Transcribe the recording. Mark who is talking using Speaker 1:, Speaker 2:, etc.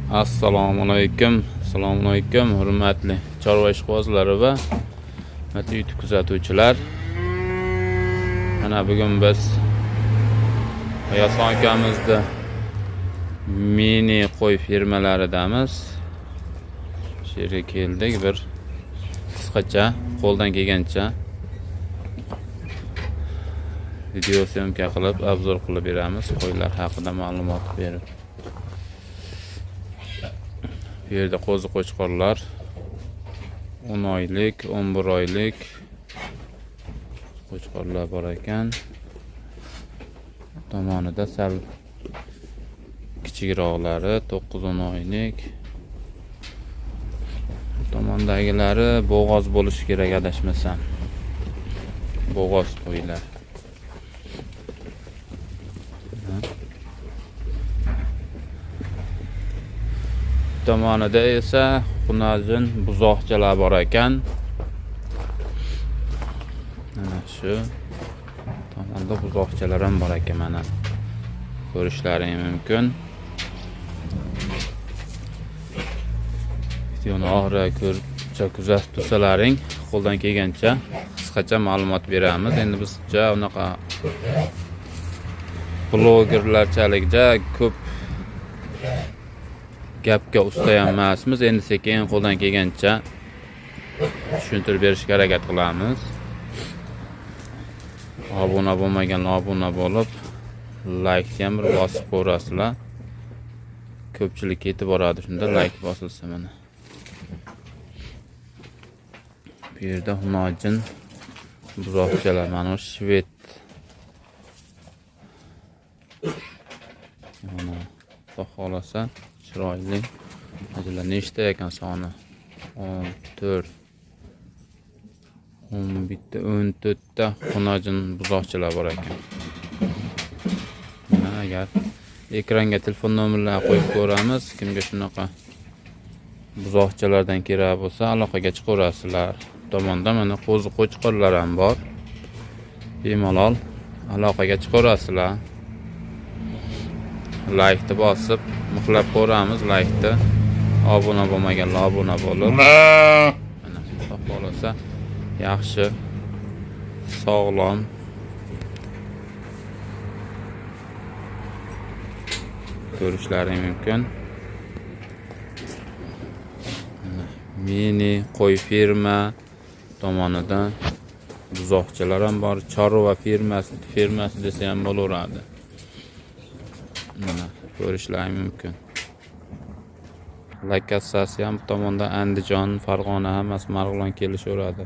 Speaker 1: Assalomu alaykum, hurmatli chorva ishqibozlari va hurmatli YouTube kuzatuvchilar. Mana bugun biz Yason akamizda mini qo'y fermalaridamiz. Shu yerga keldik, bir qisqacha qo'ldan kelgancha video syomka qilib, obzor qilib beramiz, qo'ylar haqida ma'lumot berib. Bu yerda qo'zi qo'chqorlar 10 oylik, 11 oylik qo'chqorlar bor ekan. Tomonida sal kichikroqlari 9-10 oylik. Tomondagilari bo'g'oz bo'lishi kerak, adashmasam. Bo'g'oz qo'ylar. Tomonida esa xunajin buzoqchalar bor ekan. Mana shu tomonda buzoqchalar ham bor ekan, mana ko'rishlaring mumkin. Videoni oxiriga kuzatib tursalaring, qo'ldan kelgancha qisqacha ma'lumot beramiz. Endi bizcha unaqa blogerlarchalikja ko'p gapga usta ham emasmiz. Endi sekin qo'ldan kelgancha tushuntirib berishga harakat qilamiz. Obuna bo'lmaganlar obuna bo'lib, like ham bir bosib qo'yasizlar. Ko'pchilik yetib boradi, shunda like bosilsa mana. Bu yerda xunojin buzoqchalar, mana shved. Mana xohlasa chiroyli. Hajlar nechta ekan soni? 14 14 ta xunojin buzoqchalar bor ekan. Mana agar ekranga telefon nomerlarini qo'yib ko'ramiz, kimga shunaqa buzoqchalardan kerak bo'lsa aloqaga chiqaverasizlar. Tomonda mana qo'zi qo'chqorlar ham bor. Bemalol aloqaga chiqaverasizlar. Like'ni bosib, muxlab ko'ramiz, like'ni. Obuna bo'lmaganlar obuna bo'lib. Mana xohlasa yaxshi, sog'lom ko'rishlaring mumkin. Mini qo'y ferma tomonidan buzoqchalar ham bor. Chorva fermasi desa ham bo'laveradi. Mana ko'rishlaring mumkin. Lokatsiyasi ham tomonda Andijon, Farg'ona hammasi Marg'ilon kelishaveradi.